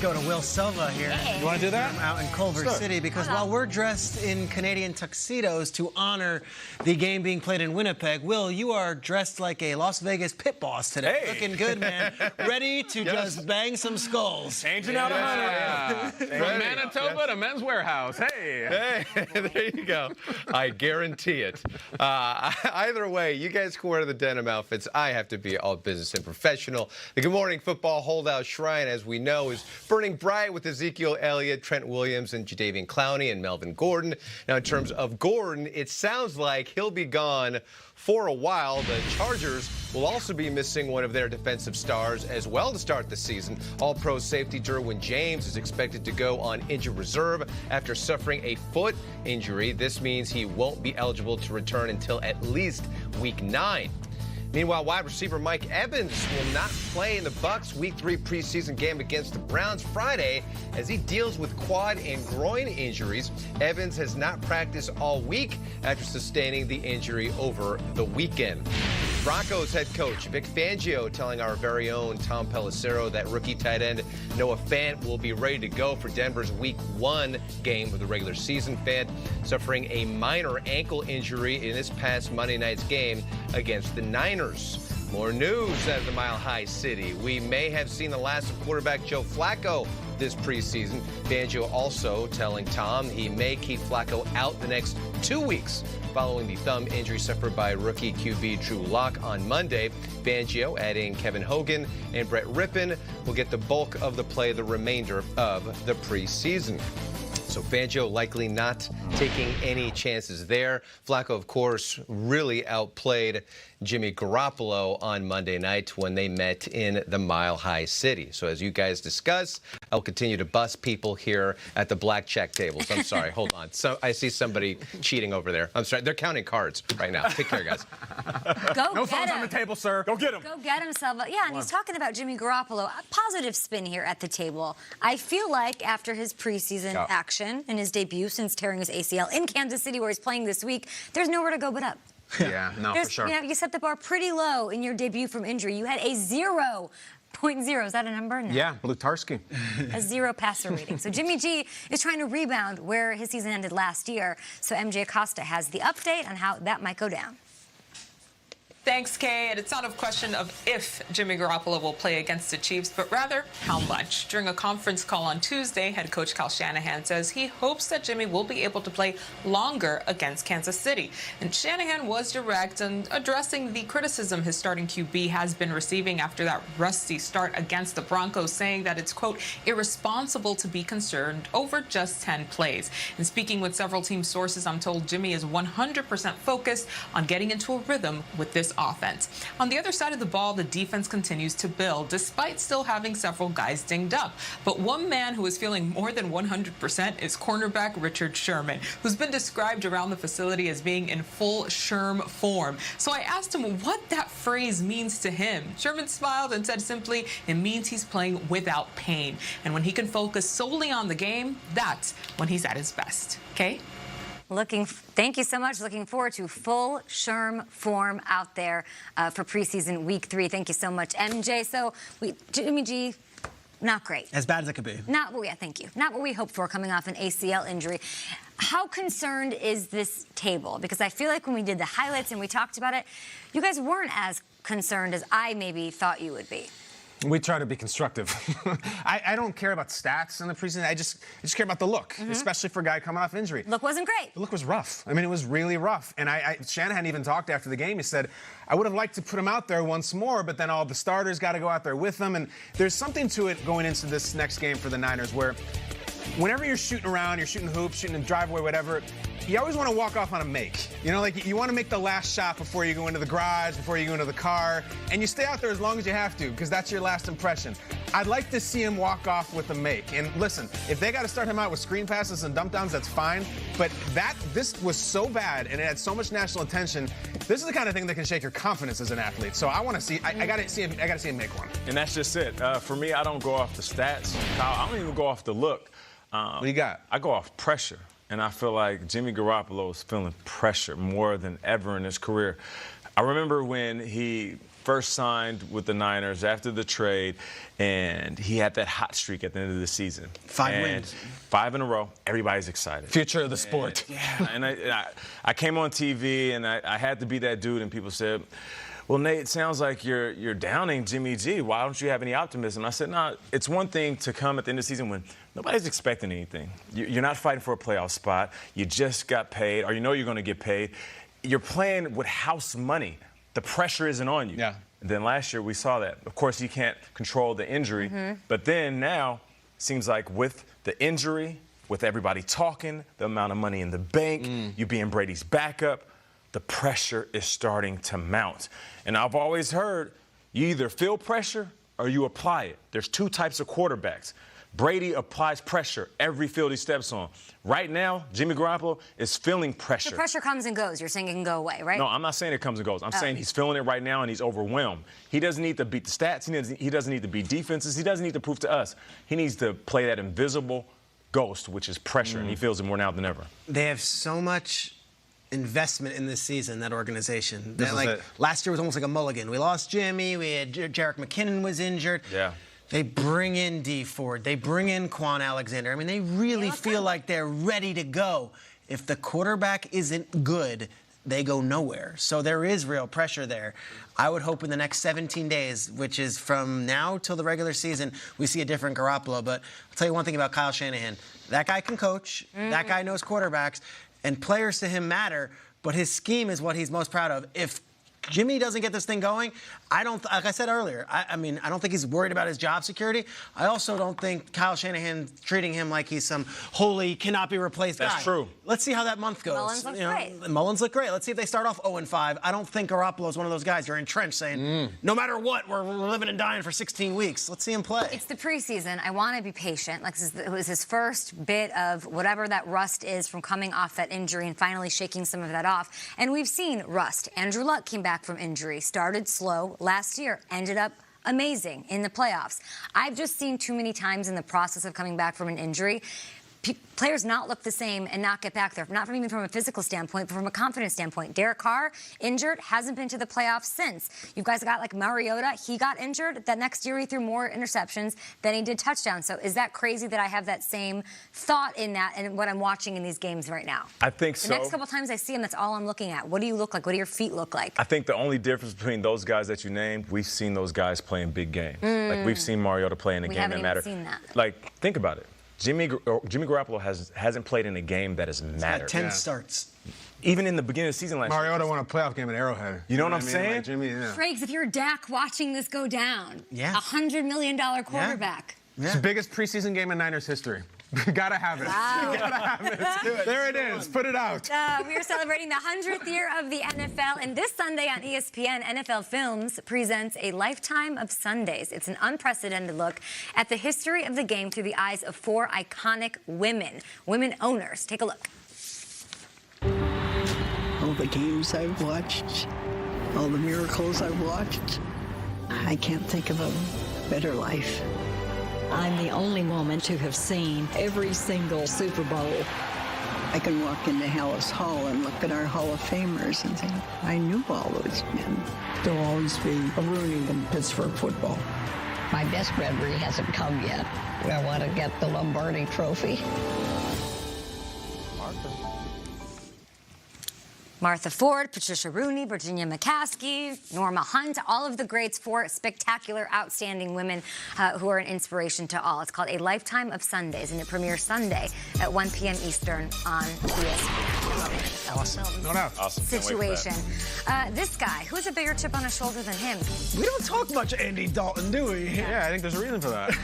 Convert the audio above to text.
go to Will Silva here. Hey. You want to do that? Out in Culver City, because while we're dressed in Canadian tuxedos to honor the game being played in Winnipeg, Will, you are dressed like a Las Vegas pit boss today. Hey. Looking good, man. Ready to just bang some skulls. Changing out a From Manitoba to Men's Warehouse. Hey. Hey, there you go. I guarantee it. Either way, you guys can wear the denim outfits. I have to be all business and professional. The Good Morning Football holdout shrine, as we know, is burning bright with Ezekiel Elliott, Trent Williams, and Jadeveon Clowney and Melvin Gordon. Now, in terms of Gordon, it sounds like he'll be gone for a while. The Chargers will also be missing one of their defensive stars as well to start the season. All-Pro safety Derwin James is expected to go on injured reserve after suffering a foot injury. This means he won't be eligible to return until at least Week 9. Meanwhile, wide receiver Mike Evans will not play in the Bucs' Week 3 preseason game against the Browns Friday as he deals with quad and groin injuries. Evans has not practiced all week after sustaining the injury over the weekend. Broncos head coach Vic Fangio telling our very own Tom Pelissero that rookie tight end Noah Fant will be ready to go for Denver's Week 1 game of the regular season. Fant suffering a minor ankle injury in this past Monday night's game against the Niners. More news out of the Mile High City. We may have seen the last of quarterback Joe Flacco this preseason. Fangio also telling Tom he may keep Flacco out the next 2 weeks following the thumb injury suffered by rookie QB Drew Lock on Monday. Fangio adding Kevin Hogan and Brett Rippon will get the bulk of the play the remainder of the preseason. So Fangio likely not taking any chances there. Flacco, of course, really outplayed Jimmy Garoppolo on Monday night when they met in the Mile High City. So as you guys discuss, I'll continue to bust people here at the blackjack tables. I'm sorry, hold on. So I see somebody cheating over there. I'm sorry, they're counting cards right now. Take care, guys. No phones on the table, sir. Go get him. Go get him, Silva. Yeah, and he's talking about Jimmy Garoppolo. A positive spin here at the table. I feel like after his preseason action and his debut since tearing his ACL in Kansas City, where he's playing this week, there's nowhere to go but up. Yeah, no, for sure. You set the bar pretty low in your debut from injury. You had a 0.0. Is that a number? No. Yeah, Blutarski. A 0 passer rating. So Jimmy G is trying to rebound where his season ended last year. So MJ Acosta has the update on how that might go down. Thanks, Kay. And it's not a question of if Jimmy Garoppolo will play against the Chiefs, but rather how much. During a conference call on Tuesday, head coach Kyle Shanahan says he hopes that Jimmy will be able to play longer against Kansas City. And Shanahan was direct in addressing the criticism his starting QB has been receiving after that rusty start against the Broncos, saying that it's, quote, irresponsible to be concerned over just 10 plays. And speaking with several team sources, I'm told Jimmy is 100% focused on getting into a rhythm with this offense. On the other side of the ball, the defense continues to build, despite still having several guys dinged up. But one man who is feeling more than 100% is cornerback Richard Sherman, who's been described around the facility as being in full Sherm form. So I asked him what that phrase means to him. Sherman smiled and said simply, it means he's playing without pain. And when he can focus solely on the game, that's when he's at his best. Okay? Thank you so much. Looking forward to full Sherm form out there for preseason week 3. Thank you so much, MJ. So Jimmy G, not great. As bad as it could be. Thank you. Not what we hoped for coming off an ACL injury. How concerned is this table? Because I feel like when we did the highlights and we talked about it, you guys weren't as concerned as I maybe thought you would be. We try to be constructive. I don't care about stats in the preseason. I just care about the look, especially for a guy coming off injury. Look wasn't great. The look was rough. I mean, it was really rough. And Shanahan even talked after the game. He said, I would have liked to put him out there once more, but then all the starters got to go out there with him. And there's something to it going into this next game for the Niners where whenever you're shooting around, you're shooting hoops, shooting in driveway, whatever, you always want to walk off on a make. You know, like you want to make the last shot before you go into the garage, before you go into the car, and you stay out there as long as you have to because that's your last impression. I'd like to see him walk off with a make. And listen, if they got to start him out with screen passes and dump downs, that's fine. But this was so bad and it had so much national attention. This is the kind of thing that can shake your confidence as an athlete. So I want to see. I got to see him make one. And that's just it. For me, I don't go off the stats, Kyle. I don't even go off the look. What do you got? I go off pressure. And I feel like Jimmy Garoppolo is feeling pressure more than ever in his career. I remember when he first signed with the Niners after the trade, and he had that hot streak at the end of the season. 5 wins. 5 in a row. Everybody's excited. Future of the sport. Yeah. And I came on TV, and I had to be that dude, and people said, well, Nate, it sounds like you're downing Jimmy G. Why don't you have any optimism? I said, no, it's one thing to come at the end of the season when nobody's expecting anything. You're not fighting for a playoff spot. You just got paid, or you know you're going to get paid. You're playing with house money. The pressure isn't on you. Yeah. And then last year we saw that. Of course, you can't control the injury, but then now seems like with the injury, with everybody talking, the amount of money in the bank, you being Brady's backup, the pressure is starting to mount. And I've always heard you either feel pressure or you apply it. There's 2 types of quarterbacks. Brady applies pressure every field he steps on. Right now, Jimmy Garoppolo is feeling pressure. The pressure comes and goes. You're saying it can go away, right? No, I'm not saying it comes and goes. I'm saying he's feeling it right now and he's overwhelmed. He doesn't need to beat the stats. He doesn't need to beat defenses. He doesn't need to prove to us. He needs to play that invisible ghost, which is pressure, and he feels it more now than ever. They have so much investment in this season, that organization. This is it. Last year was almost like a mulligan. We lost Jimmy. We had Jerick McKinnon was injured. Yeah. They bring in D Ford. They bring in Quan Alexander. I mean, they really feel like they're ready to go. If the quarterback isn't good, they go nowhere. So there is real pressure there. I would hope in the next 17 days, which is from now till the regular season, we see a different Garoppolo. But I'll tell you one thing about Kyle Shanahan. That guy can coach. That guy knows quarterbacks. And players to him matter. But his scheme is what he's most proud of. If Jimmy doesn't get this thing going, like I said earlier, I mean, I don't think he's worried about his job security. I also don't think Kyle Shanahan treating him like he's some holy, cannot be replaced guy. That's true. Let's see how that month goes. Mullins looks great. Mullins look great. Let's see if they start off 0-5. I don't think Garoppolo's one of those guys you're entrenched saying, no matter what, we're living and dying for 16 weeks. Let's see him play. It's the preseason. I want to be patient. Like it was his first bit of whatever that rust is from coming off that injury and finally shaking some of that off. And we've seen rust. Andrew Luck came back from injury, started slow last year, ended up amazing in the playoffs. I've just seen too many times in the process of coming back from an injury, players not look the same and not get back there, not even from a physical standpoint, but from a confidence standpoint. Derek Carr, injured, hasn't been to the playoffs since. You guys got like Mariota, he got injured. That next year he threw more interceptions than he did touchdowns. So is that crazy that I have that same thought in that and what I'm watching in these games right now? I think so. The next couple times I see him, that's all I'm looking at. What do you look like? What do your feet look like? I think the only difference between those guys that you named, we've seen those guys play in big games. Like we've seen Mariota play in a game that mattered. We haven't even seen that. Like, think about it. Jimmy Garoppolo hasn't played in a game that has mattered. 10 starts. Even in the beginning of the season last year. Mariota won a playoff game at Arrowhead. You know what I'm I mean? saying? Like Jimmy, yeah. Frakes, if you're Dak watching this go down, Yeah. $100 million quarterback. It's the biggest preseason game in Niners history. Gotta have it. Wow. Gotta have it. Let's do it. There it is. Put it out. We are celebrating the 100th year of the NFL, and this Sunday on ESPN, NFL Films presents A Lifetime of Sundays. It's an unprecedented look at the history of the game through the eyes of 4 iconic women owners. Take a look. All the games I've watched, all the miracles I've watched, I can't think of a better life. I'm the only woman to have seen every single Super Bowl. I can walk into Hallis Hall and look at our Hall of Famers and think, I knew all those men. There'll always be a Rooney in Pittsburgh football. My best memory hasn't come yet. I want to get the Lombardi Trophy. Martha Ford, Patricia Rooney, Virginia McCaskey, Norma Hunt, all of the greats, 4 spectacular, outstanding women who are an inspiration to all. It's called A Lifetime of Sundays, and it premieres Sunday at 1 p.m. Eastern on ESPN. Awesome. No doubt. Awesome. Can't wait for Situation. This guy, who's a bigger chip on his shoulder than him? We don't talk much Andy Dalton, do we? Yeah, I think there's a reason for that.